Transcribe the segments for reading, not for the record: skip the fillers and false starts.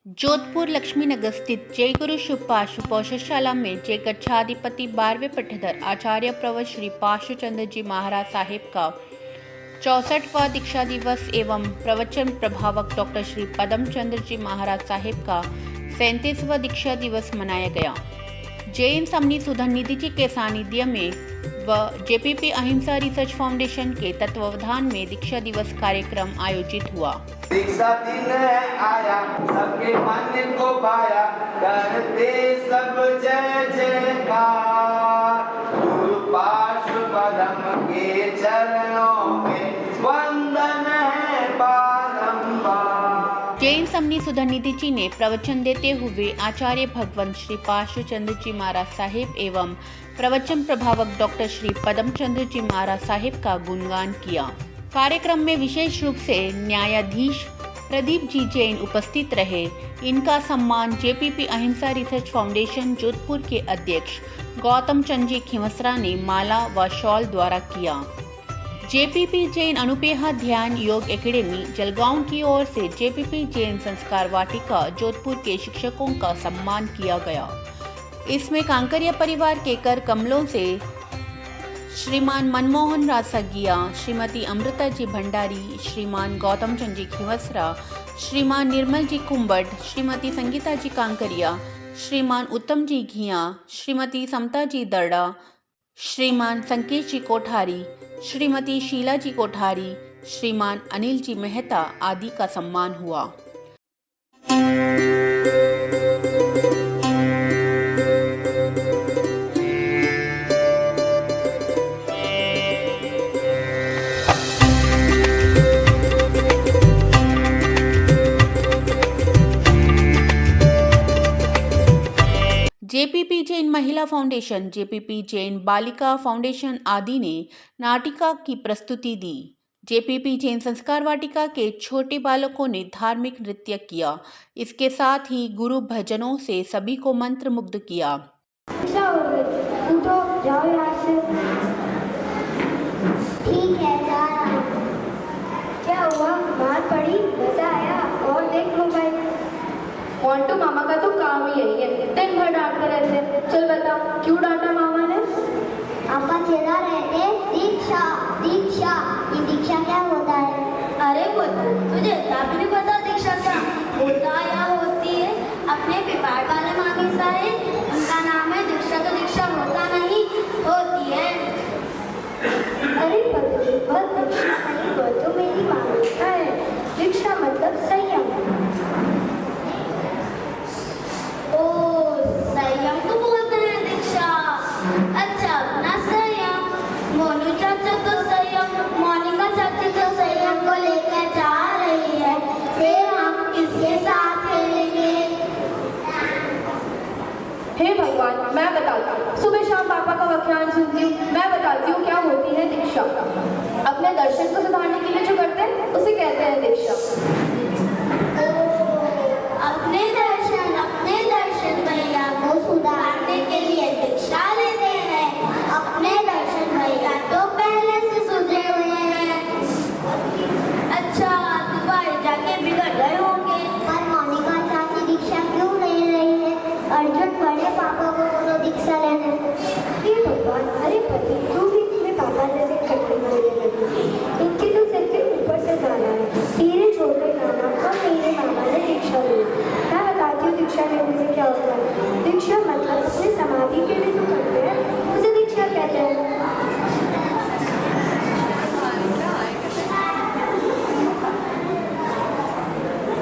जोधपुर लक्ष्मी नगर स्थित जय गुरु शुभ पाशु पौषशाला में जय गच्छाधिपति 12वें पट्टधर आचार्य प्रवर श्री पाशु चंद्र जी महाराज साहिब का 64वां दीक्षा दिवस एवं प्रवचन प्रभावक डॉक्टर श्री पदम चंद्र जी महाराज साहिब का 37वां दीक्षा दिवस मनाया गया। जैन समनी सुधन निधि जी के सानिध्य में व जेपीपी अहिंसा रिसर्च फाउंडेशन के तत्वावधान में दीक्षा दिवस कार्यक्रम आयोजित हुआ। दीक्षा दिन आया, सबके मन को पाया, करते सब जय जयकार। गुरु पाशुपदम के चरणों में वंदन है बारंबार। जैन समनी सुधन निधि जी ने प्रवचन देते हुए आचार्य भगवंत श्री पाशु चंद्र जी महाराज साहिब एवं प्रवचन प्रभावक डॉक्टर श्री पदम चंद्र जी महाराज साहिब का गुणगान किया। कार्यक्रम में विशेष रूप से न्यायाधीश प्रदीप जी जैन उपस्थित रहे। इनका सम्मान जेपीपी अहिंसा रिसर्च फाउंडेशन जोधपुर के अध्यक्ष गौतम चंद जी खिमसरा ने माला व शॉल द्वारा किया। जेपीपी जैन अनुपेहा ध्यान योग एकेडमी जलगांव की ओर से जेपीपी जैन संस्कार वाटिका जोधपुर के शिक्षकों का सम्मान किया गया। इसमें कांकरिया परिवार के कर कमलों से श्रीमान मनमोहन रासगिया, श्रीमती अमृता जी भंडारी, श्रीमान गौतम चंद जी खिवसरा, श्रीमान निर्मल जी कुंबट, श्रीमती संगीता जी कांकरिया, श्रीमान उत्तम जी घिया, श्रीमती समता जी दर्डा, श्रीमान संकेत जी कोठारी, श्रीमती शीला जी कोठारी, श्रीमान अनिल जी मेहता आदि का सम्मान हुआ। जेपीपी जैन महिला फाउंडेशन, जेपीपी जैन बालिका फाउंडेशन आदि ने नाटिका की प्रस्तुति दी। जेपीपी जैन संस्कार वाटिका के छोटे बालकों ने धार्मिक नृत्य किया। इसके साथ ही गुरु भजनों से सभी को मंत्र मुग्ध किया। ठीक है, जा रहा हूं। क्या हुआ? मार पड़ी? मजा आया? और देख मोबाइल। मोंटू मामा का तो काम ही यही है, दिन भर डांटते रहते। चल बता, क्यों डांटा मामा ने? आपा चिल्ला रहे थे, दीक्षा दीक्षा। ये दीक्षा क्या होता है? अरे तुझे भी नहीं पता दीक्षा क्या होता या होती है? अपने पिपाड़ वाले मामी साहब, उनका नाम है दीक्षा। तो दीक्षा होता नहीं, होती है। अरे पति, वह दीक्षा नहीं, वह तो मेरी मान्यता है। दीक्षा मतलब संयम। संयम को बोलते हैं दीक्षा। अच्छा, अपना संयम। मोनू चाचा तो संयम, मोनिका चाची तो संयम को लेकर जा रही है। फिर हम किसके साथ खेलेंगे? हे भगवान, मैं बताता हूँ। सुबह शाम पापा का व्याख्यान सुनती हूँ। मैं बताती हूँ क्या होती है दीक्षा। अपने दर्शन को सुधारने के लिए जो करते हैं उसे कहते हैं दीक्षा। अपने दर्शन भैया को सुधारने के लिए दीक्षा लेते हैं। अपने दर्शन भैया तो पहले से सुधरे हुए हैं। अच्छा, दोबारा जाके बिगड़ गए होंगे। पर मोनिका चाची दीक्षा क्यों ले रही है? अर्जुन बड़े पापा को बोलो दीक्षा लेने। हे भगवान, अरे पति, तू भी अपने पापा जैसे खट्टी बोलने लगी। इनके तो सिर के ऊपर से जा रहा है। तेरे छोटे मामा और मेरे मामा ने दीक्षा ली। मैं बताती हूँ दीक्षा लेने से क्या होता है। दीक्षा मतलब अपने समाधि के लिए जो करते हैं उसे दीक्षा कहते हैं।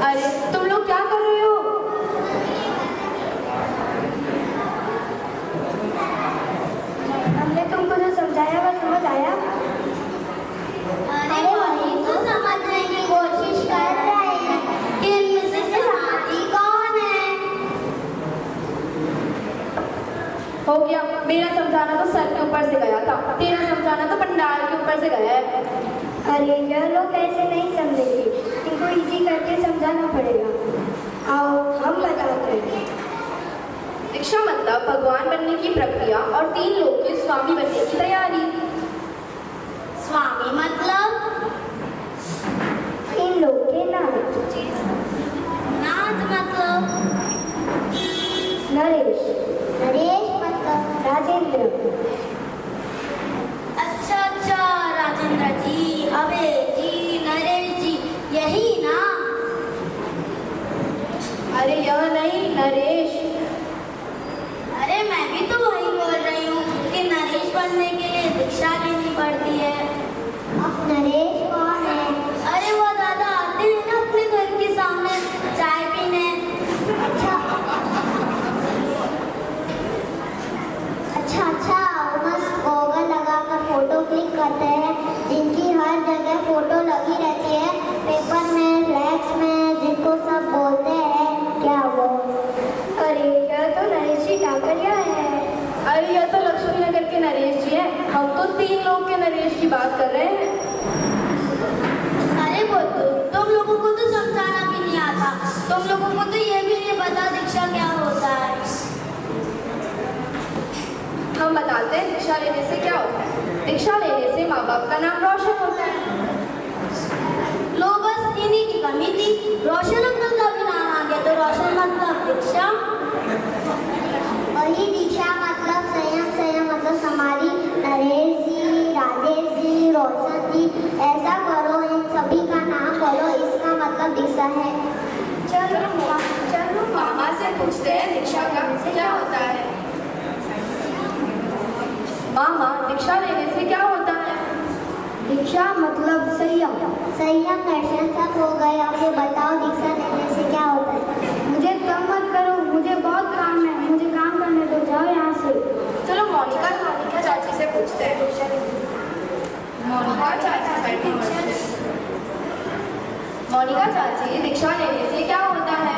अरे तुम लोग क्या कर रहे हो? हमने तुमको जो समझाया वह समझ आया? अरे वही तो समझने की कोशिश कर रहे हैं कि इनमें से समाधि कौन है। हो गया, मेरा समझाना तो सर के ऊपर से गया था, तेरा समझाना तो पंडाल के ऊपर से गया है। अरे यह लोग ऐसे नहीं समझेंगे, इनको इजी करके समझाना पड़ेगा। आओ हम बताते हैं। दीक्षा मतलब भगवान बनने की प्रक्रिया और 3 लोग के स्वामी बनने की तैयारी। स्वामी मतलब 3 लोग के नाम। नाथ मतलब नरेश। नरेश मतलब राजेंद्र। अच्छा अच्छा राजेंद्र जी, अबे जी, नरेश जी, यही ना? अरे यह नहीं, नरेश। अरे मैं भी तो वही बोल रही हूँ कि नरेश बनने के लिए दीक्षा लेनी पड़ती है। अब नरेश कौन है? अरे वो दादा आते हैं ना अपने घर के सामने चाय पीने। अच्छा अच्छा अच्छा, बस गॉगल लगाकर फोटो क्लिक करते हैं, जिनकी हर जगह फोटो लगी रहती है, पेपर में, फ्लैक्स में, जिनको सब बोलते हैं क्या वो। अरे यह तो नरेश जी टाकरिया है। अरे यह तो लक्ष्मी नगर के नरेश जी हैं। हम तो 3 लोग के नरेश की बात कर रहे हैं। अरे बोलो, तुम लोगों को तो समझाना भी नहीं आता, तुम लोगों को तो ये भी नहीं पता दीक्षा क्या होता है। हम बताते हैं दीक्षा लेने से क्या होता है। दीक्षा लेने से माँ बाप का नाम रोशन होता है। लो बस इन्हीं की कमी थी, रोशन अंकल का भी नाम आ गया तो रोशन मतलब दीक्षा। वही दीक्षा मतलब संयम, संयम मतलब समाधि। नरेश जी, राजेश जी, रोशन जी, ऐसा करो, इन सभी का नाम बोलो, इसका मतलब दीक्षा है। चलो मामा से पूछते हैं दीक्षा का क्या होता है। मामा, दीक्षा लेने से क्या होता है? दीक्षा मतलब संयम। संयम दर्शन सब हो गए, अब ये बताओ दीक्षा लेने से क्या होता है। मुझे तंग मत करो, मुझे बहुत काम है, मुझे काम करने दो, जाओ यहाँ से। चलो मोनिका चाची से पूछते हैं। मोनिका चाची, दीक्षा लेने से क्या होता है?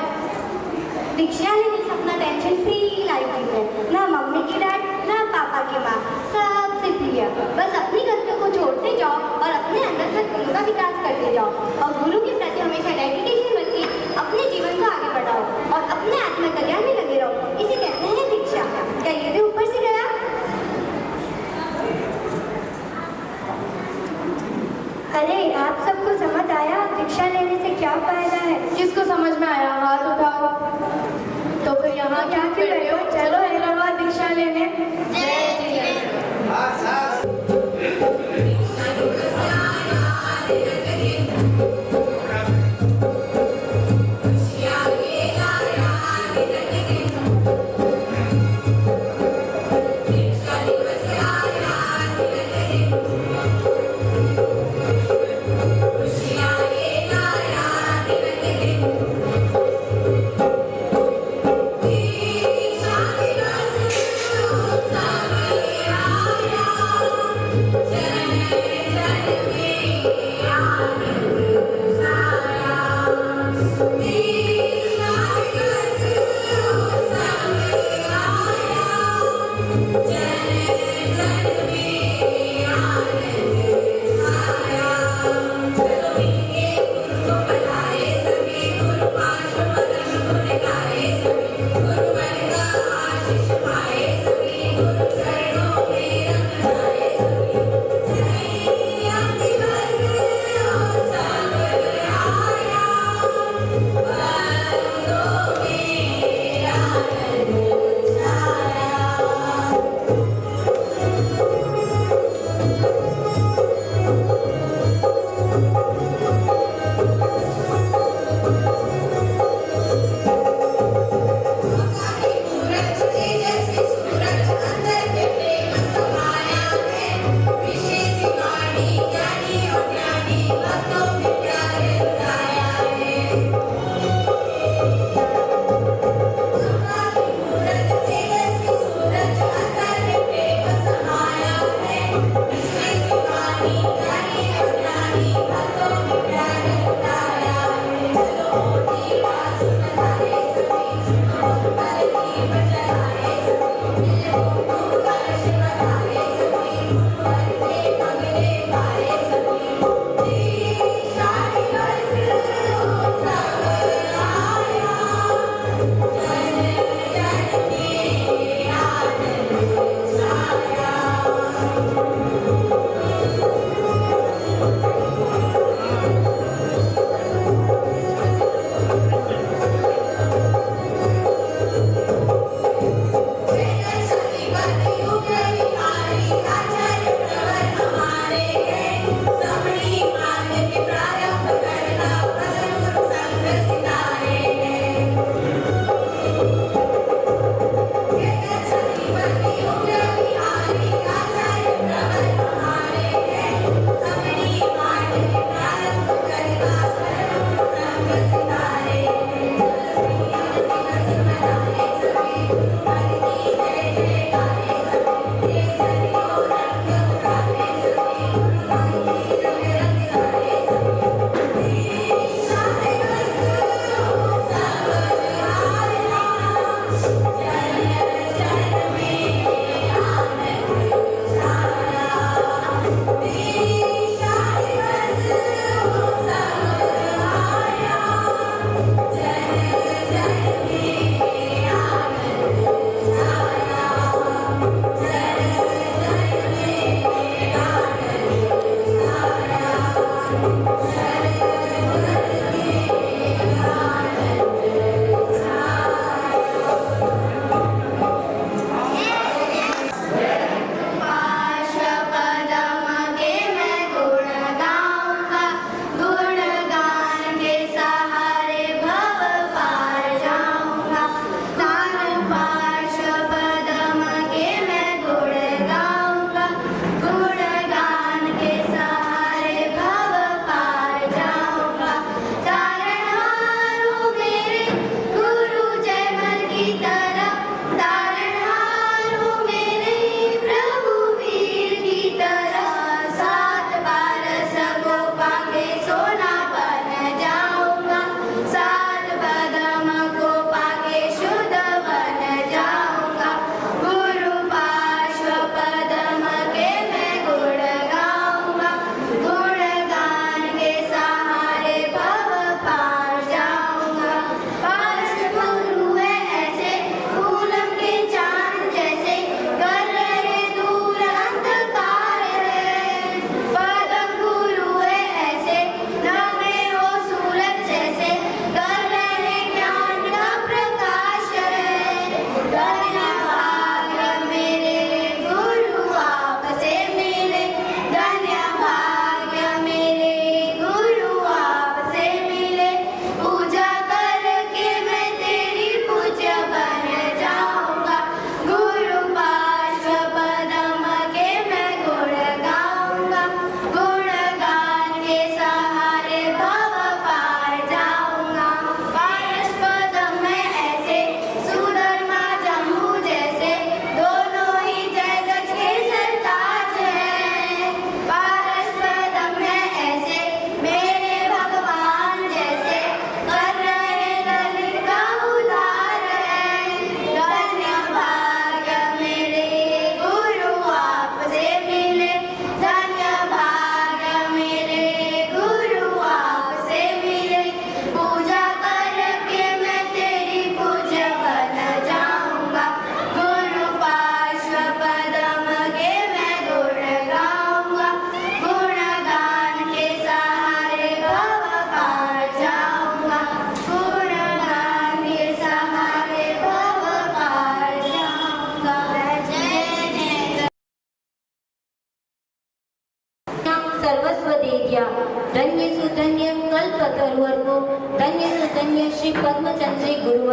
दीक्षा लेने से अपना टेंशन फ्री लाइफ जीते हैं, ना मम्मी की डांट, ना पापा की माँ, सबसे फ्री है। बस अपनी गलतियों को छोड़ते जाओ और अपने अंदर से गुण का विकास करते जाओ, और गुरु के प्रति हमेशा डेडिकेशन रखिए, अपने जीवन को आगे बढ़ाओ और अपने आत्म कल्याण में लगे रहो। इसे कहते हैं दीक्षा। क्या ये भी ऊपर से गया? अरे आप सबको समझ आया दीक्षा लेने से क्या फायदा है? किसको समझ में आया हाथ उठाओ। तो फिर यहाँ क्या क्यों बैठे हो? चलो हैदराबाद दीक्षा लेने।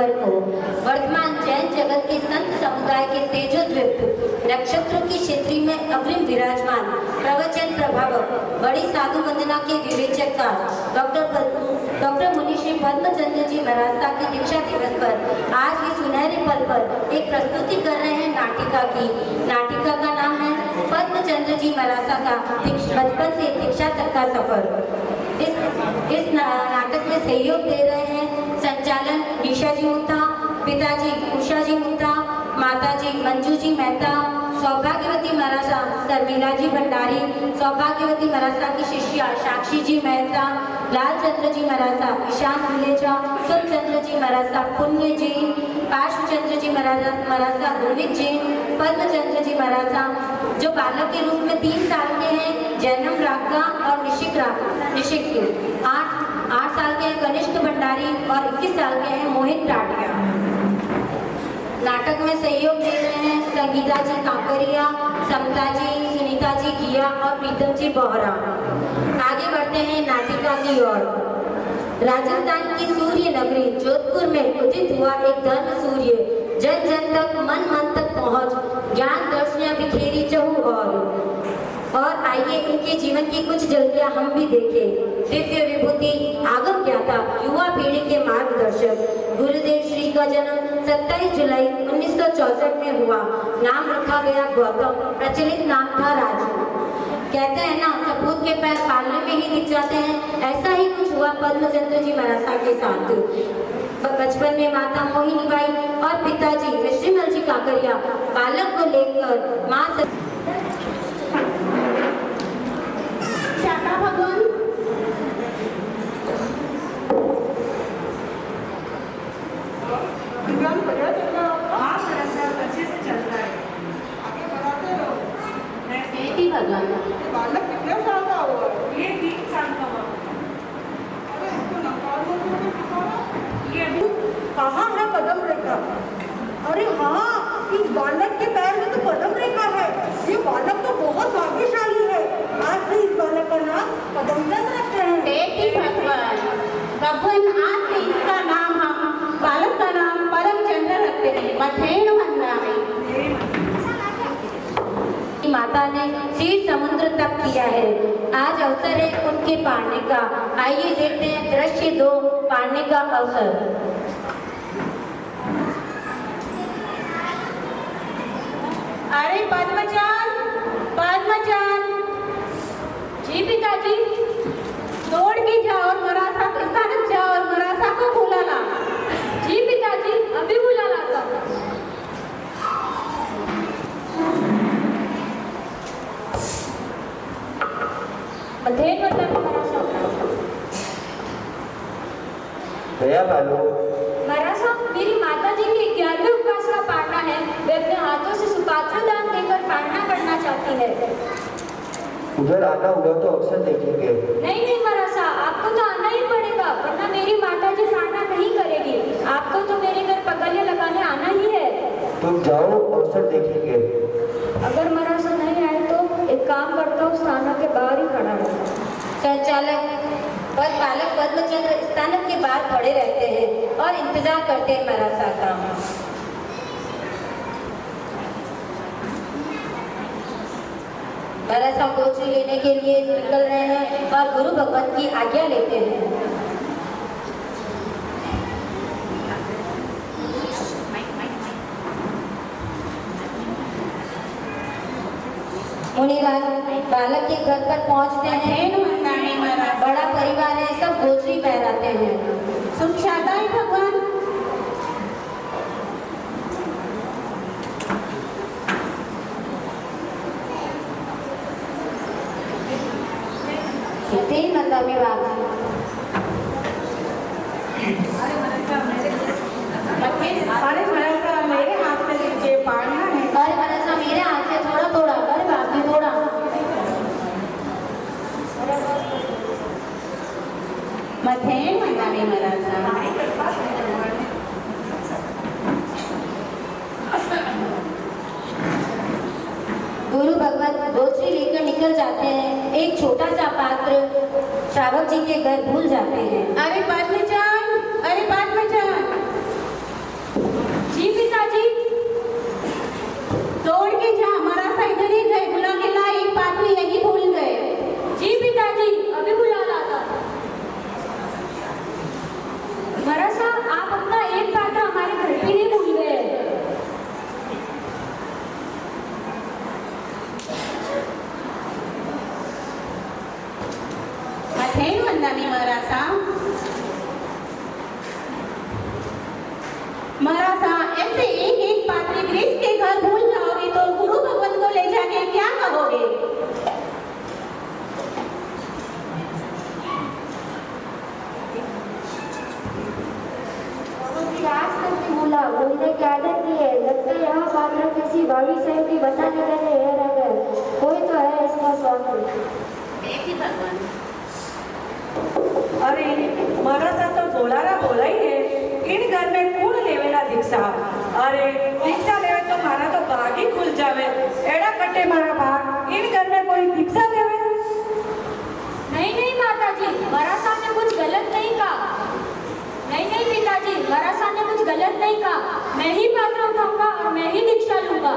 गुरुवर को वर्तमान जैन जगत के संत समुदाय के तेजोद्दीप्त नक्षत्रों की क्षेत्री में अग्रिम विराजमान प्रवचन प्रभावक बड़ी साधु वंदना के विवेचककार डॉक्टर मुनि श्री पद्मचंद्र जी मरासा के दीक्षा दिवस पर आज के सुनहरे पल पर एक प्रस्तुति कर रहे हैं नाटिका का नाम है पद्मचंद्र जी मरासा का बचपन से दीक्षा तक का सफर। इस नाटक में सहयोग दे रहे हैं संचालन निशा जी मुक्ता, पिताजी उषा जी मुक्ता, माताजी मंजू जी मेहता, सौभाग्यवती मरासा शर्मिला जी भंडारी, सौभाग्यवती मरासा की शिष्या साक्षी जी मेहता, लालचंद्र जी मरासा, ईशान दुलेजा, सुखचंद्र जी मरासा, पुण्य जी, पार्श्वचंद्र जी मरासा, गुरवित जी, पद्मचंद्र जी मरासा, जो बालक के रूप में 3 साल के हैं, जैनम रागा और निशिक 8 साल के हैं कनिष्क भंडारी और 21 साल के हैं मोहित टाटिया। नाटक में सहयोग दे रहे हैं संगीता जी कांकरिया, समता जी, सुनीता जी घिया और प्रीतम जी बोहरा। आगे बढ़ते हैं नाटिका की ओर। राजस्थान की सूर्य नगरी जोधपुर में उदित हुआ एक धर्म सूर्य जन जन तक मन मन तक पहुंच ज्ञान दर्शनियां बिखेरी चहु और आइए इनके जीवन की कुछ झलकियां हम भी देखें। दिव्य विभूति आगम ज्ञाता युवा पीढ़ी के मार्गदर्शक गुरुदेव श्री का जन्म 27 जुलाई 1964 में हुआ। नाम रखा गया गौतम, प्रचलित नाम था राजू। कहते हैं ना सपूत के पैर पालने में ही दिख जाते हैं, ऐसा ही कुछ हुआ पद्मचंद्र जी मरासा के साथ। बचपन में माता मोहिनी बाई और पिताजी विश्रीमल जी काकरिया बालक को लेकर माँ भगवान भगवान बालक कितने साल का हुआ? ये 3 साल का हुआ। अरे इसको नकार दो। ये कहाँ है कदम रेखा? अरे हाँ, इस बालक के पैर में तो कदम रेखा है। ये बालक तो बहुत भाग्यशाली है। आज से इस बालक का नाम कदमचंद रखते हैं। बेटी भगवान आज से इसका नाम हम बालक का नाम परमचंद्र रखते हैं। मथेण वंदना में माता ने शीर समुद्र तक किया है। आज अवसर है उनके पाने का। आइए देखते हैं दृश्य 2 पाने का अवसर। अरे पद्मचंद जी पिताजी दौड़ के जाओ और मरासा के स्थान जाओ और मरासा को बुला ला। जी पिताजी अभी बुला लाता हूँ। भैया बालू मरासा, मेरी माताजी के 11वें उपवास का पारना है। वे अपने हाथों से सुपात्र दान देकर पारना करना चाहती है। उधर आना हुआ तो अक्सर देखेंगे। नहीं मरासा, आपको तो आना ही पड़ेगा, वरना मेरी माताजी पारना नहीं करेगी। आपको तो मेरे घर पगलियां लगाने आना ही है। तुम जाओ, अवसर देखेंगे। अगर मरासा नहीं आए तो एक काम करता हूँ, स्थानक के बाहर ही खड़ा रहूँ। संचालक बालक पद्मचंद्र स्थानक के बाहर खड़े रहते हैं और इंतजार करते हैं मरासा का। मरासा कोचरी लेने के लिए निकल रहे हैं और गुरु भगवान की आज्ञा लेते हैं। मुनीलाल बालक के घर पर पहुंचते हैं। बड़ा परिवार है, सब गोचरी पहराते हैं। सुख शादाई भगवान तीन नंदा विभाग अरे मरासा मेरे हाथ से लीजिए, पारना है। अरे मरासा मेरे हाथ से थोड़ा अरे बाप रे थोड़ा। मथेण वंदना में मरासा गुरु भगवान गोचरी लेकर निकल जाते हैं। एक छोटा सा पात्र श्रावक जी के घर भूल जाते हैं। अरे पद्मचंद ग्रीस के घर भूल जाओगे तो गुरु भगवान को ले जाके क्या कहोगे? आज तक नहीं भूला, भूलने की आदत नहीं है। लगता है यहाँ पात्र किसी भावी सहयोगी बताने लगे रह गए। कोई तो है इसका स्वामी। देखिए भगवान। अरे मारा सा तो बोलारा बोला ही है। इन घर में कौन लेवेला दीक्षा? अरे दीक्षा लेवे तो मारा तो भाग ही खुल जावे। एड़ा कटे मारा भाग। इन घर में कोई दीक्षा लेवे? नहीं नहीं माताजी, मारा साहब ने कुछ गलत नहीं कहा। नहीं नहीं पिताजी, मारा साहब ने कुछ गलत नहीं कहा। मैं ही पात्र उठाऊंगा और मैं ही दीक्षा लूंगा।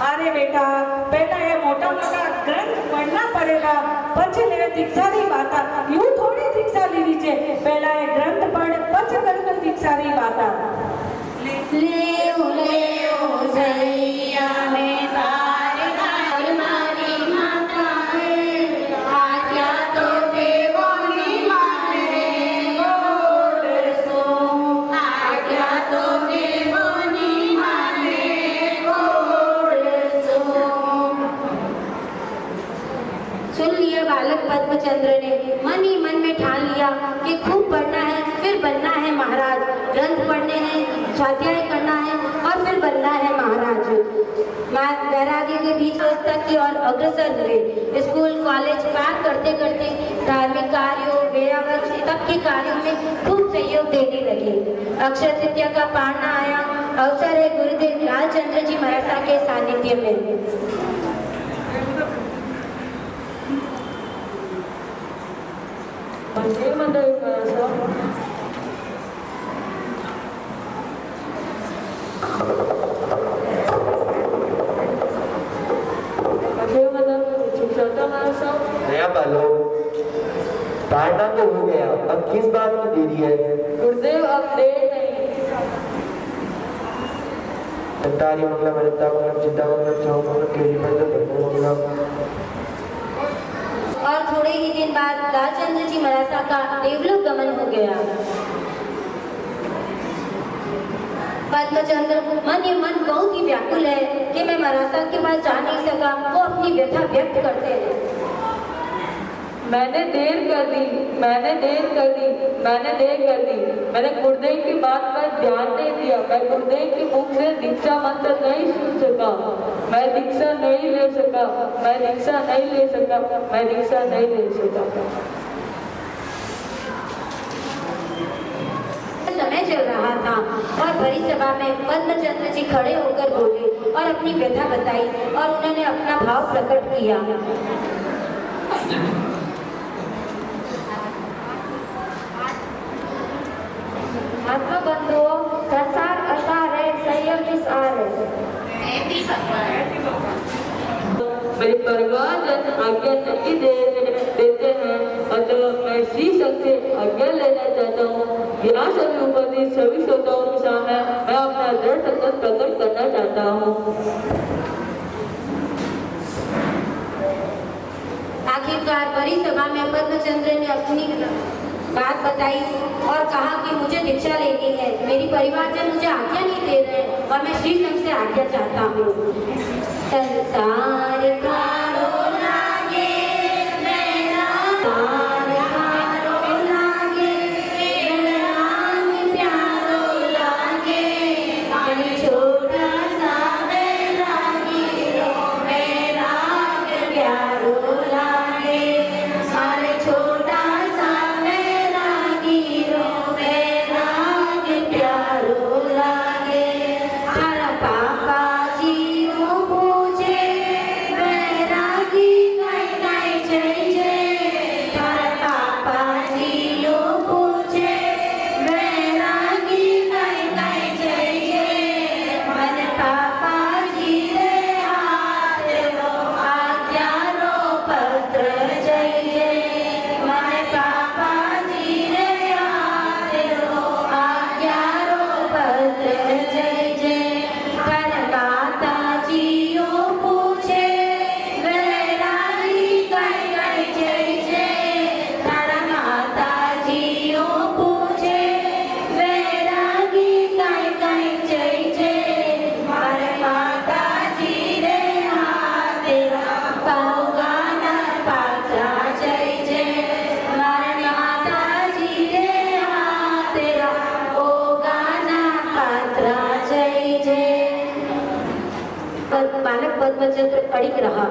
अरे बेटा, पहला ये मोटा मोटा ग्रंथ पढ़ना पड़ेगा, पछ ले दीक्षा की बात। यूं थोड़ी दीक्षा ली लीजिए। पहला ये ग्रंथ पढ़, पछ कर दीक्षा की बात। ले ओ सैया में तार घर मारी माता है, आज्ञा तो देवोनी माने गोड़ सो, आज्ञा तो देवोनी माने गोड़ सो। सुन लिया बालक पद्मचंद्र ने मन ही मन में ठान लिया कि खूब पढ़ना है, फिर बनना है महाराज। ग्रंथ पढ़ने हैं, स्वाध्याय करना है और फिर बनना है महाराज। वैराग्य के बीच व्यवस्था की ओर अग्रसर हुए। स्कूल कॉलेज पार करते करते धार्मिक कार्यों, वेरावच तक के कार्यों में खूब सहयोग देने लगे। अक्षय तृतीया का पारना आया। अवसर है गुरुदेव लालचंद्र जी मराठा के सानिध्य में। नया बालक, पारना तो हो गया, अब किस बात की देरी है? गुरुदेव अब देर नहीं। संतारी मंगलम अनंता मंगलम चिंता मंगलम चाहु मंगलम केली मंगलम। और थोड़े ही दिन बाद लालचंद्र जी मराठा का देवलोक गमन हो गया। पद्मचंद्र मन ही मन बहुत ही व्याकुल है कि मैं मराठा के पास जा नहीं सका। वो अपनी व्यथा व्यक्त करते हैं। मैंने देर कर दी, मैंने गुरुदेव की बात पर ध्यान नहीं दिया। मैं गुरुदेव की मुख से दीक्षा मंत्र नहीं सुन सका। मैं दीक्षा नहीं ले सका। समय चल रहा था और बड़ी सभा में पद्मचंद्र जी खड़े होकर बोले और अपनी व्यथा बताई और उन्होंने अपना भाव प्रकट किया। आत्मबंधुओं, संसार असार है, संयम निसार है। मेरे परिवारजन आज्ञा नहीं देते हैं, अतः मैं श्री संघ से आज्ञा लेना चाहता हूँ। यहाँ सभी उपस्थित सभी श्रोताओं के सामने मैं अपना दृढ़ संकल्प प्रकट करना चाहता हूँ। आखिरकार बड़ी सभा में पद्मचंद्र ने अपनी बात बताई और कहा कि मुझे दीक्षा लेनी है। मेरी परिवारजन मुझे आज्ञा नहीं दे रहे और मैं श्री संघ से आज्ञा चाहता हूँ। संसार कारो लागे मेरा, संसार कारो लागे मेरा, राम प्यारो लागे, मन छोटा सा बैरागी रो मेरा प्यारो लागे, मन छोटा सा बैरागी रो मेरा प्यारो लागे। हर पापा जी को पूछे मेरा पर बालक पद्मचंद्र अड़िग रहा।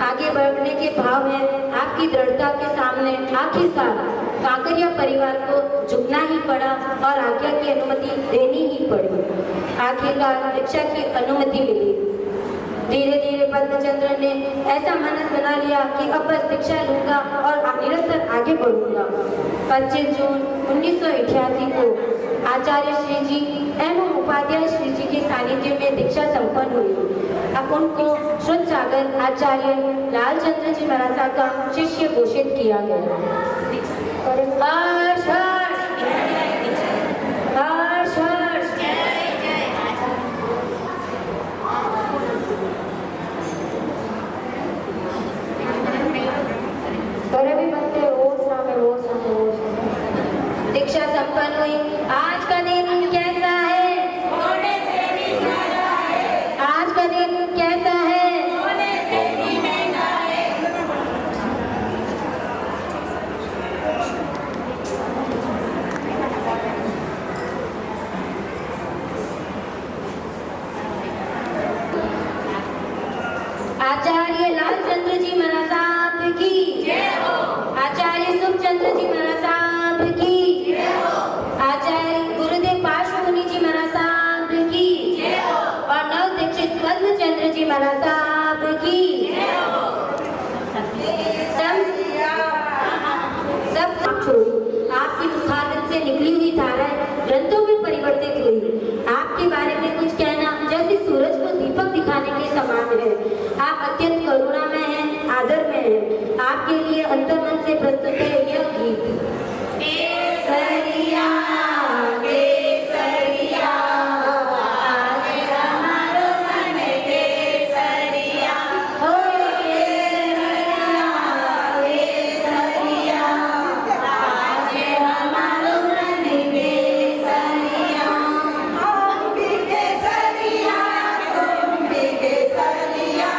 आगे बढ़ने के भाव है आपकी दृढ़ता के सामने आखिरकार काकरिया परिवार को झुकना ही पड़ा और आज्ञा की अनुमति देनी ही पड़ी। आखिरकार दीक्षा की अनुमति मिली। धीरे धीरे पद्मचंद्र ने ऐसा मनस बना लिया कि अब बस दीक्षा लूंगा और निरंतर आगे बढ़ूंगा। 25 जून 1988 को आचार्य श्री जी एवं उपाध्याय श्री जी के सानिध्य में दीक्षा संपन्न हुई। अब उनको शुद्ध सागर आचार्य लालचंद्र जी महाराज का शिष्य घोषित किया गया। हर्ष हर्ष हर्ष हर्ष। दीक्षा संपन्न हुई। आज का दिन कैसा है? आज का दिन कैसा है? आचार्य लालचंद्र जी महाराज साहब की जय हो। आचार्य सुखचंद्र जी महाराज साहब की जय हो। आचार्य गुरुदेव पार्श्वमुनि जी महाराज साहब की जय हो। और नव दीक्षित पद्मचंद्र जी महाराज साहब की जय हो। सब छोड़ी आपकी मुखारत से निकली हुई धाराएं ग्रंथों में परिवर्तित हुई। आपके बारे में कुछ कहना जैसे सूरज को दीपक दिखाने के समान है। आप अत्यंत करुणा में हैं, आदर में हैं। आपके लिए अंतर्मन से प्रस्तुत है यह गीत। केसरिया केसरिया आज हमारो मन केसरिया हो केसरिया केसरिया आज हमारो मन केसरिया। हम भी केसरिया तुम भी केसरिया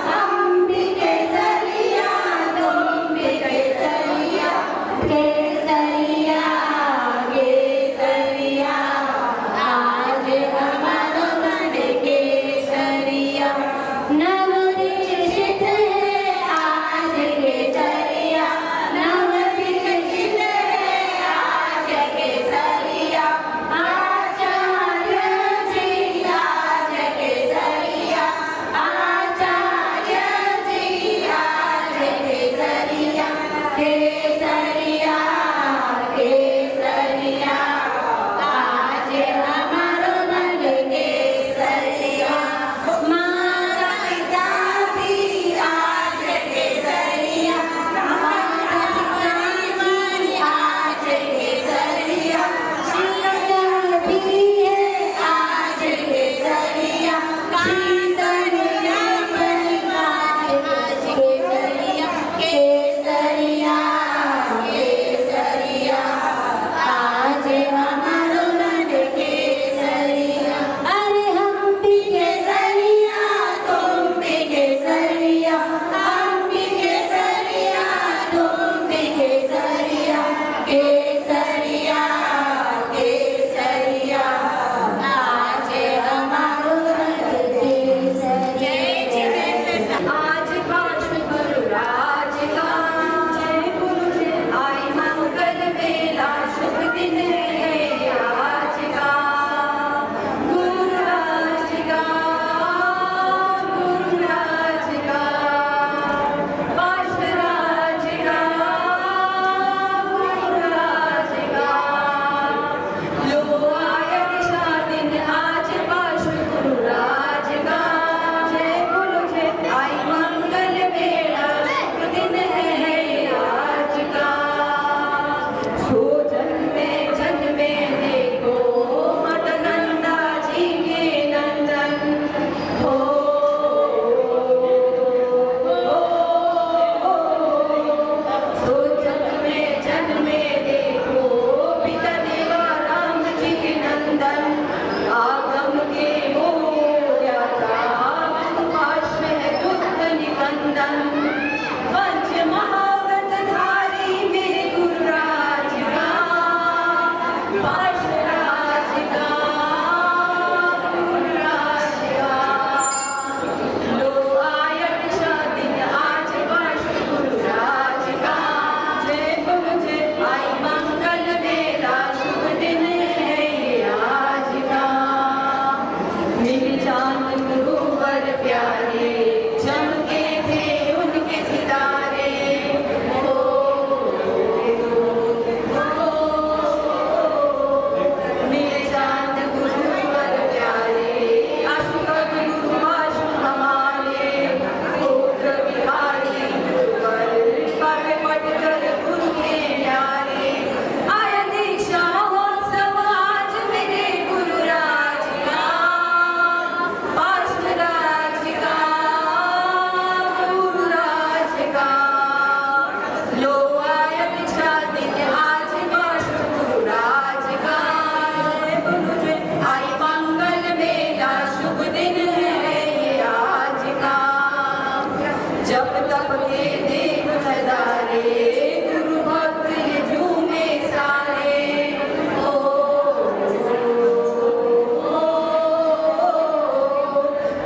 हम भी केसरिया तुम भी केसरिया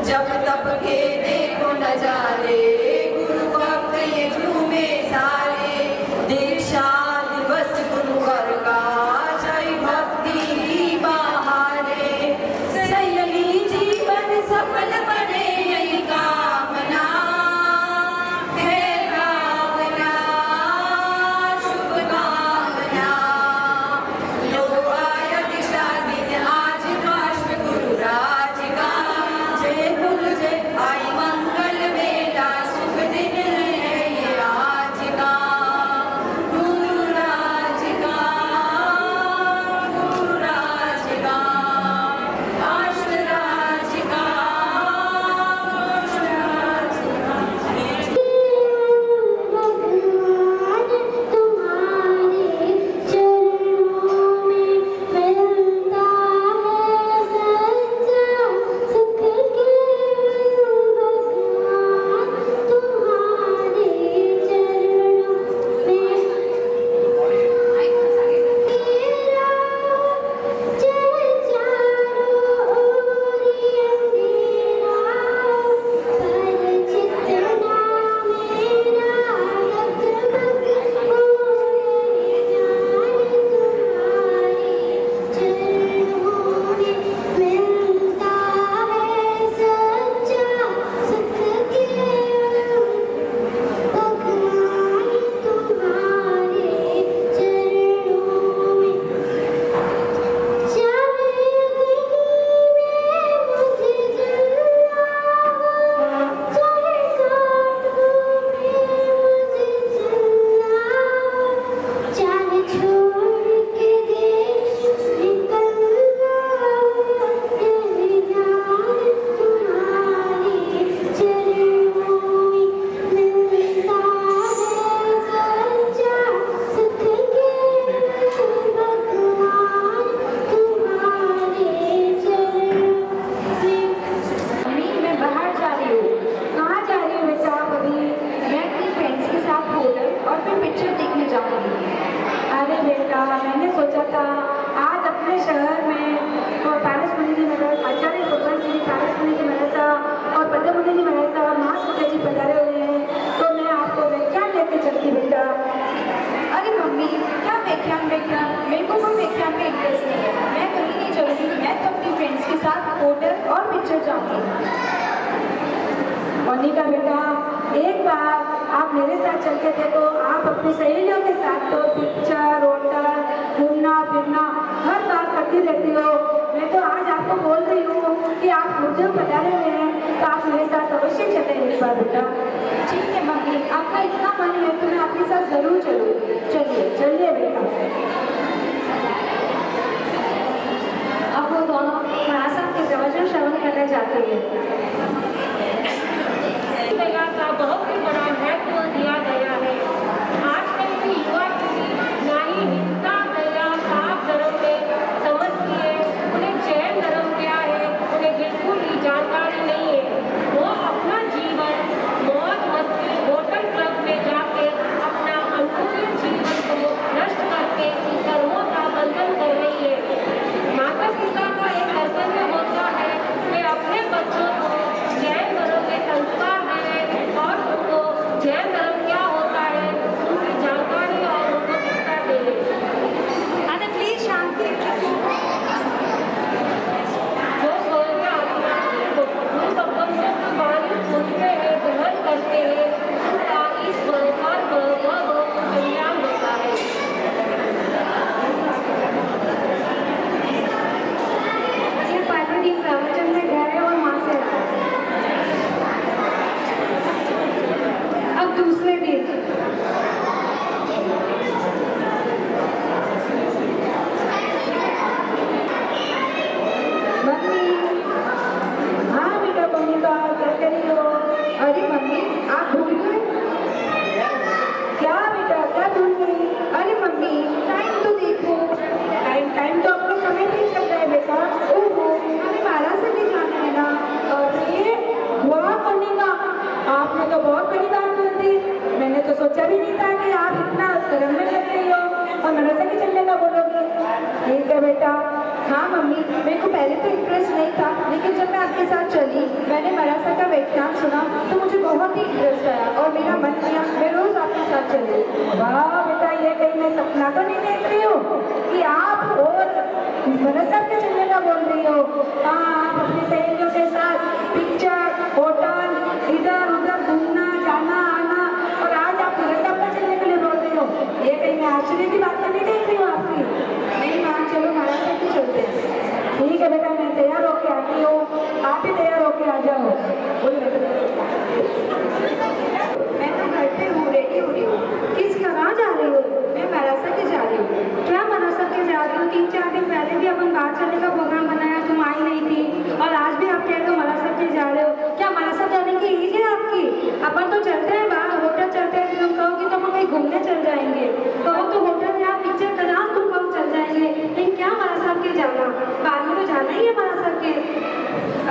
जब तब के देखो नजारे, गुरु भक्त ये झूमे सारे। दीक्षा दिवस गुरुवर का, जय भक्ति की बहारे। संयमी जीवन सफल बने यही कामना है, भावना शुभ कामना। लो आया दिशा दिन आज बाष्प गुरु राज का। जय गुरु जय आई मंगल बेला, शुभ दिन है ये आज का। गुरु राज का, गुरु राज का, आश्र राज का, आश्र राज का। भगवान तुम्हारे चरणों में मिलता है सच्चा सुख केवल। भगवान तुम्हारे चरणों में तेरा जय चारों ओर अंधेरा, पर चितना मेरा लगभग होए जान। तुम्हारे चरणों में मिलता है सच्चा सुख केवल। भगवान तुम्हारे चरणों में चाहे कहीं में मुझे जलना हो, चाहे कांटों में मुझे चलना हो, चाहे छोड़ के देश निकलना हो, यही ज्ञान तुम्हारे चरणों में मिलता है सच्चा सुख केवल। भगवान तुम्हारे चरणों में। मम्मी मैं बाहर जा रही हूँ। कहाँ जा रही हो बेटा आप अभी? मैं अपनी फ्रेंड्स के साथ होटल और फिर पिक्चर देखने जाऊँगी। अरे बेटा मैंने सोचा था आज अपने शहर में पैलेस मुनि जी महाराज, आचार्य भगवान श्री पैलेस मुनि जी महाराज और पद्म मुनि जी महाराज महासुखा जी पधारे हुए हैं, तो मैं आपको व्याख्यान लेके चलती बेटा। अरे मम्मी क्या व्याख्यान? मेरे को कोई व्याख्यान में इंटरेस्ट नहीं है, मैं कहीं नहीं चलूँगी। मैं तो अपनी फ्रेंड्स के साथ होटल और पिक्चर जाऊँगी। मोनिका बेटा एक बार आप मेरे साथ चल के देखो, आप अपनी सहेलियों के साथ तो पिक्चर होटल घूमना फिरना हर बार करती रहती हो। मैं तो आज आपको बोल रही हूँ कि आप गुरुदेव पधारे हुए हैं, तो आप मेरे साथ अवश्य चले एक बार बेटा। ठीक है मम्मी, आपका इतना मन है तो मैं आपके साथ जरूर चलूँगी। चलिए चलिए बेटा। अब वो दोनों महाराज साहब के प्रवचन श्रवण करने जाते हैं। दया का बहुत ही बड़ा महत्व दिया गया है। आजकल की युवा पीढ़ी ना ही हिंसा दया पाप धर्म में समझती है। उन्हें जैन धर्म क्या है उन्हें बिल्कुल ही जानकारी नहीं है। वो अपना जीवन मौज मस्ती होटल क्लब में जाके अपना अनमूल्य जीवन को नष्ट करके कर्मों का बंधन कर रही है। माता पिता का एक कर्तव्य होता है कि अपने बच्चों को जैन धर्म के संस्कार दें और उनको जैन धर्म क्या होता है उनकी जानकारी और उनको शिक्षा दें। अरे प्लीज शांति। जो स्वर्ग आत्मा गुरु भगवंतों की वाणी सुनते हैं, ग्रहण करते हैं, उनका इस संसार पर कल्याण होता है। ये पहले दिन प्रवचन में गए और वहाँ से आए। अब दूसरे दिन मम्मी। हाँ बेटा मोनिका क्या कर रही हो? अरे मम्मी आप भूल गए क्या? बेटा क्या भूल गई? अरे मम्मी टाइम तो देखो। टाइम तो अपने समय पे ही चल रहा है बेटा। ओहो हमें महाराज से भी जाना है ना। अरे वाह मोनिका, आपने तो बहुत बड़ी बात बोल दी। मैंने तो सोचा भी नहीं था कि आप इतना कर्म में लग रही हो और मदरसा के चलने का बोलोगे। ठीक है बेटा। हाँ मम्मी मेरे को पहले तो इंटरेस्ट नहीं था, लेकिन जब मैं आपके साथ चली मैंने साथ चले। वाह बेटा, ये कहीं मैं सपना तो नहीं देख रही हूँ कि आप और भरत साहब के चलने का बोल रही हो। हाँ, आप अपनी सहेलियों के साथ पिक्चर, होटल, इधर उधर घूमना जाना आना, और आज आप भरत साहब का चलने के लिए बोल रही हो। ये कहीं मैं आश्चर्य की बात तो नहीं देख रही हूँ आपकी। नहीं माँ, चलो महाराज साहब के चलते हैं। ठीक है बेटा, मैं तैयार होके आती हूँ, आप भी तैयार होके आ जाओ। मैं तो घर पे हूँ, रेडी हो रही हूँ। किस कहाँ जा रही हो? मैं मरासा के जा रही हूँ। क्या मरासा के जा रही हूँ? 3-4 दिन पहले भी अपन बाहर चलने का प्रोग्राम बनाया, तुम आई नहीं थी, और आज भी आप कह रहे हो मरासा के जा रहे हो। क्या मरासा जाने की एज है आपकी? अपन तो चलते हैं बाहर, होटल चलते हैं। तुम कहोगी तो हम कहीं घूमने चल जाएंगे, कहो तो होटल या पिक्चर करा, तुम कहो चल जाएंगे। लेकिन क्या मरासा के जाना? बाद में तो जाना ही है मरासा के।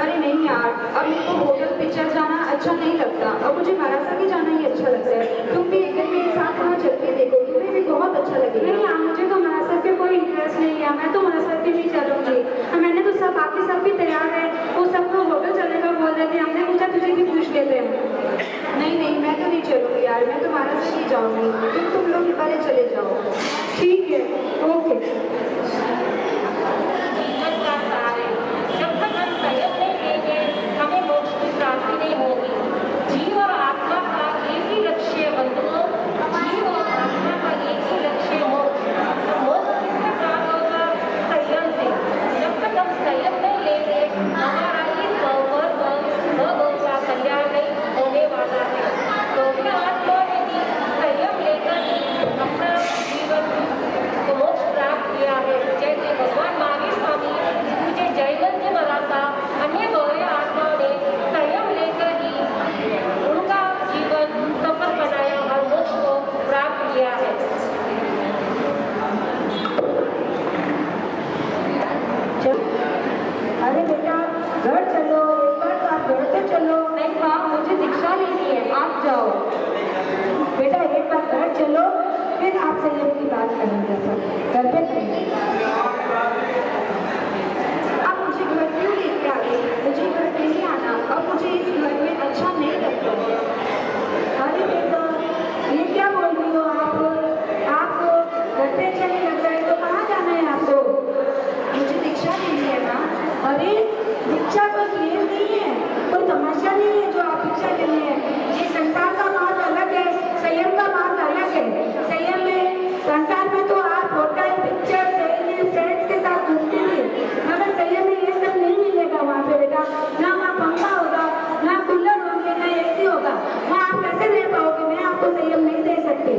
अरे नहीं यार, अब मेरे को होटल पिक्चर जाना अच्छा नहीं लगता, अब मुझे मरासा के जाना ही अच्छा लगता है। तुम भी एक दिन मेरे साथ वहाँ चल के देखो, तुम्हें भी बहुत अच्छा लगेगा। नहीं यार, मुझे तो मरासा के कोई इंटरेस्ट नहीं है, मैं तो मरासा के नहीं चलूँगी। मैंने तो सब, बाकी सब भी तैयार है, वो सब तो होटल चलने का बोल रहे थे। हमने पूछा तुझे भी पूछ लेते हैं। नहीं, मैं तो नहीं चलूँगी यार, मैं तो मरासा नहीं जाऊँगी। तुम लोग पहले चले जाओ। ठीक है, ओके। जब तक हम संयम नहीं लेंगे, हमें मोक्ष की प्राप्ति नहीं होगी। जीव और आत्मा का एक ही लक्ष्य बंधुओं, जीव और आत्मा का एक ही लक्ष्य मोक्ष। मोक्ष किससे प्राप्त होगा? संयम से। जब तक हम संयम नहीं लेंगे, हमारा इस गौ का कल्याण नहीं होने वाला है। तो भी आत्मा ने भी संयम लेकर ही अपना जीवन को मोक्ष प्राप्त किया है। जैसे भगवान महावीर स्वामी मुझे जयवंत मरासा, अन्य गौरव आत्माओं ने संयम लेकर ही उनका जीवन सफल बनाया और मोक्ष को प्राप्त किया है। अरे बेटा, घर चलो, एक बार तो आप घर तो चलो। नहीं माँ, मुझे दीक्षा लेनी है, आप जाओ। बेटा एक बार घर चलो, फिर आप संयम की बात करेंगे, घर पे करेंगे। अब मुझे घर क्यों लेके आ गई? मुझे घर पे नहीं आना, अब मुझे इस घर में अच्छा नहीं लगता। अरे बेटा, ये क्या बोल रही हो आप? आपको घर पे अच्छा नहीं लगता है तो कहाँ जाना है आपको? मुझे दीक्षा लेनी है माँ। अरे दीक्षा कोई खेल नहीं है, कोई तमाशा नहीं है जो आप दीक्षा लेनी है। ये संसार का मार्ग अलग है, संयम का मार्ग अलग है। संयम में, संसार में तो आप होटल, पिक्चर, सहेली, फ्रेंड्स के साथ घूमते थे, मगर संयम में ये सब नहीं मिलेगा वहाँ पे बेटा। ना वहाँ पंखा होगा, ना कूलर होंगे, ना एसी होगा। वहाँ आप कैसे रह पाओगे? मैं आपको संयम नहीं दे सकती।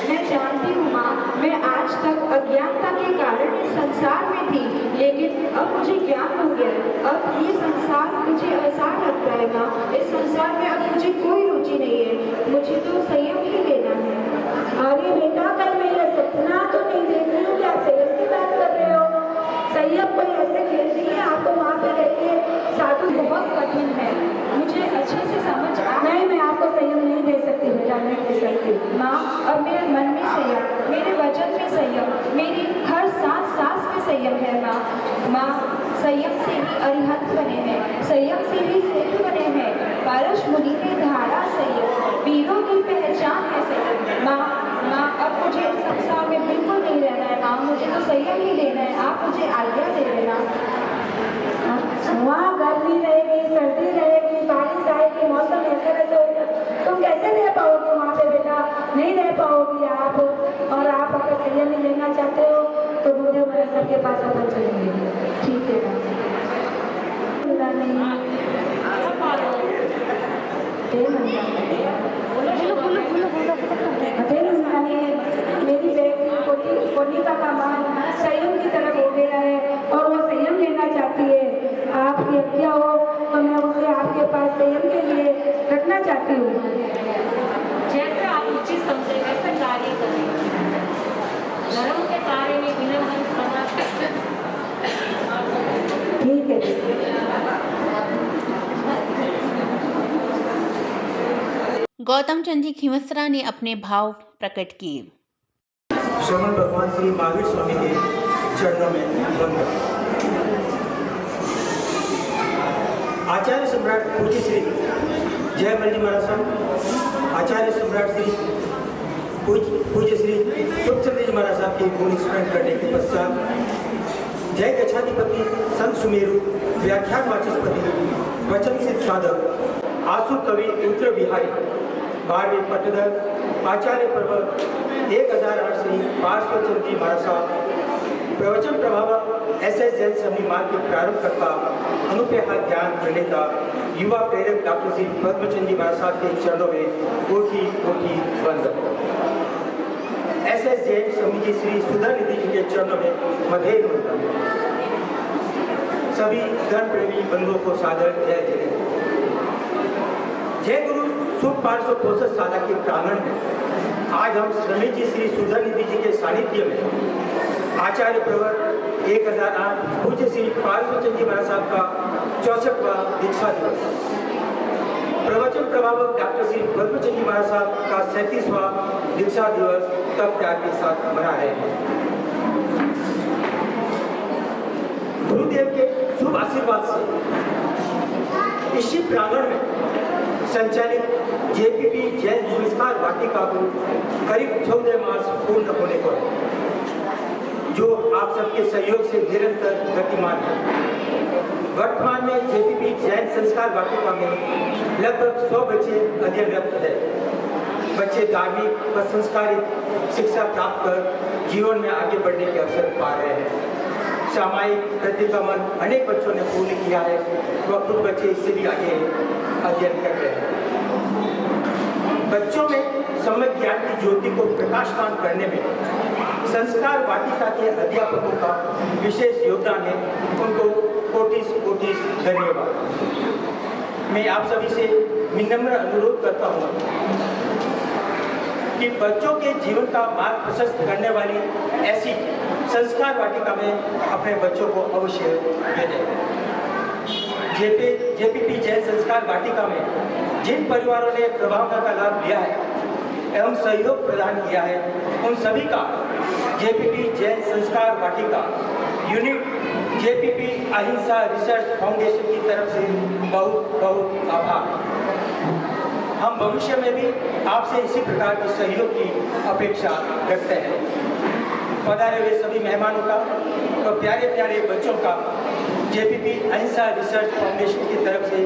मैं जानती हूँ माँ, मैं आज तक अज्ञानता के कारण इस संसार में थी, लेकिन अब मुझे ज्ञान हो गया। अब ये संसार मुझे आसान लगता है माँ। इस संसार में अब मुझे कोई रुचि नहीं है, मुझे तो संयम ही लेना है। अरे बेटा, कल मैं ये सपना तो नहीं देख रही हूँ कि आप संयम की बात कर रहे हो। संयम कोई ऐसे खेल नहीं है, आपको वहाँ पे रहकर साधु बहुत कठिन है, मुझे अच्छे से समझ आ। नहीं, मैं आपको संयम नहीं दे सकती बेटा, नहीं दे सकती माँ। अब मेरे मन में संयम, मेरे वचन में संयम, मेरी हर सांस में संयम है माँ। संयम से ही अरिहंत बने हैं, संयम से ही सिद्ध बने हैं। पारस मुनि ने धारा संयम, वीरों की पहचान है संयम। माँ, अब मुझे इस संसार में बिल्कुल नहीं रहना है माँ, मुझे तो संयम ही लेना है। आप मुझे आज्ञा दे देना। वहाँ गर्मी रहेगी, सर्दी रहेगी, बारिश आएगी, मौसम ऐसा रहता होगा, तुम कैसे रह पाओगे वहाँ पे बेटा? नहीं रह पाओगी आप। और आप अगर संयम नहीं लेना चाहते हो तो मुझे मेरे सबके पास अपन चलेंगे। ठीक है मेरी बेटी कोनिका का मन संयम की तरफ हो गया है और वो संयम लेना चाहती है। आपकी आज्ञा हो तो मैं उसे आपके पास संयम के लिए रखना चाहती हूँ। जैसे आप उचित समझे वैसे कार्य करें। धर्म के कार्य में विलंबन करना ठीक है। गौतम चंद जी खींवसरा ने अपने भाव प्रकट किए। श्रवण भगवान श्री महावीर स्वामी के चरणों में वंदन। आचार्य सम्राट पूज्य श्री जय मल्ली महाराज साहब, आचार्य सम्राट श्री पूज्य श्री सुखचंद्र जी महाराज साहब के गुण स्मरण करने के पश्चात जय गच्छाधिपति संत सुमेरु व्याख्यान वाचस्पति वचन सिद्ध साधक आसु कवि उत्तर बिहारी 12वें पट्टधर आचार्य पर्वत 1008 श्री पार्श्वचंद्र जी महाराज साहब प्रवचन प्रभावक SS जैन समी मार्ग के प्रारंभकर्ता अनुपेहा ज्ञान प्रणेता युवा प्रेरक डॉक्टर श्री पद्मचंद जी महाराज साहब के चरणों में कोटि कोटि वंदन। SS जैन स्वामी जी श्री सुधा निधि जी के चरणों में मधेर वंदन। सभी धर्म प्रेमी बंधुओं को सादर जय जय। जय गुरु शुभ 565 साल के प्रांगण में आज हम स्वामी जी श्री सुधा निधि जी के सानिध्य में आचार्य प्रवर 1008 पूज्य श्री पार्श्वचंद जी महाराज साहब का 64वां दीक्षा दिवस, प्रवचन प्रभावक डॉक्टर श्री पद्मचंद जी महाराज साहब का 37वां दीक्षा दिवस तब त्याग के साथ मना है। गुरुदेव के शुभ आशीर्वाद से इसी प्रांगण में संचालित JPP जैन संस्कार वाटिका को करीब 14 मास पूर्ण होने को है, जो आप सबके सहयोग से निरंतर गतिमान है। वर्तमान में JPP जैन संस्कार वाटिका में लगभग 100 बच्चे अध्ययनरत हैं। बच्चे धार्मिक व संस्कारिक शिक्षा प्राप्त कर जीवन में आगे बढ़ने के अवसर पा रहे हैं। सामायिक प्रतिगमन अनेक बच्चों ने पूर्ण किया है, वह कुछ बच्चे इससे भी आगे अध्ययन कर रहे हैं। बच्चों में सम्यक ज्ञान की ज्योति को प्रकाशमान करने में संस्कार वाटिका के अध्यापकों का विशेष योगदान है, उनको कोटिस कोटिस धन्यवाद। मैं आप सभी से विनम्र अनुरोध करता हूँ कि बच्चों के जीवन का मार्ग प्रशस्त करने वाली ऐसी संस्कार वाटिका में अपने बच्चों को अवश्य भेजें। JPP जैन संस्कार वाटिका में जिन परिवारों ने प्रभावना का लाभ लिया है एवं सहयोग प्रदान किया है, उन सभी का JPP जैन संस्कार वाटिका यूनिट JPP अहिंसा रिसर्च फाउंडेशन की तरफ से बहुत बहुत आभार। हम भविष्य में भी आपसे इसी प्रकार के सहयोग की अपेक्षा रखते हैं। पधारे हुए सभी मेहमानों का और प्यारे प्यारे बच्चों का JPP अहिंसा रिसर्च फाउंडेशन की तरफ से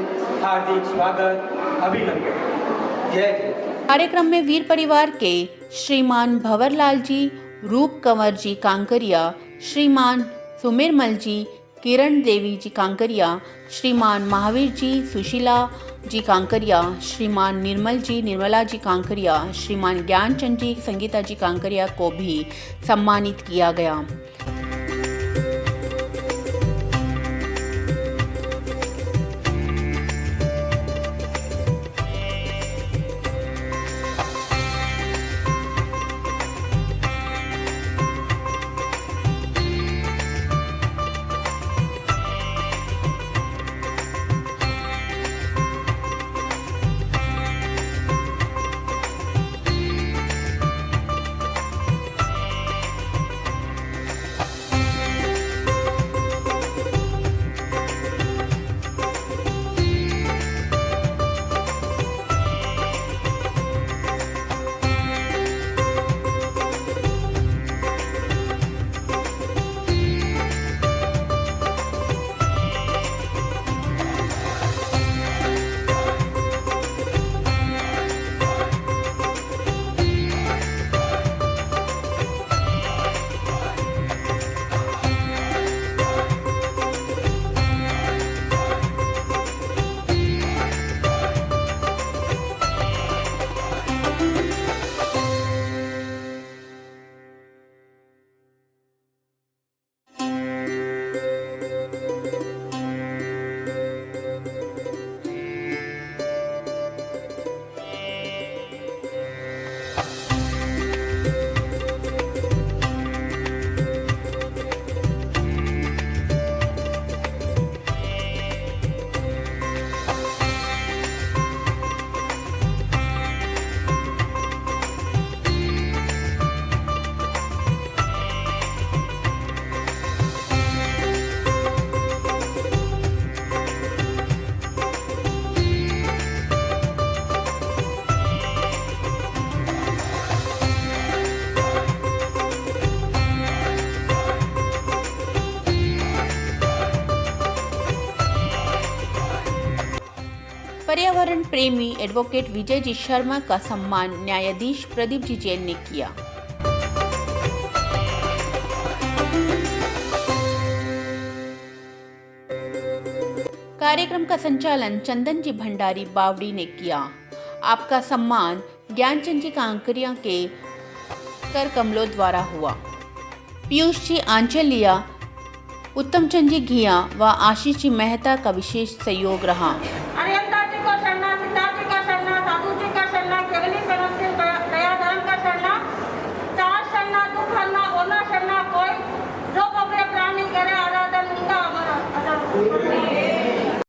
हार्दिक स्वागत, अभिनंदन। जय जय। कार्यक्रम में वीर परिवार के श्रीमान भंवरलाल जी, रूप कंवर जी कांकरिया, श्रीमान सुमेरमल जी, किरण देवी जी कांकरिया, श्रीमान महावीर जी, सुशीला जी कांकरिया, श्रीमान निर्मल जी, निर्मला जी कांकरिया, श्रीमान ज्ञानचंद जी, संगीता जी कांकरिया को भी सम्मानित किया गया। पर्यावरण प्रेमी एडवोकेट विजय जी शर्मा का सम्मान न्यायाधीश प्रदीप जी जैन ने किया। कार्यक्रम का संचालन चंदन जी भंडारी बावड़ी ने किया। आपका सम्मान ज्ञानचंद जी कांकरिया के कर कमलों द्वारा हुआ। पीयूष जी आंचलिया, उत्तम चंद जी घिया व आशीष जी मेहता का विशेष सहयोग रहा।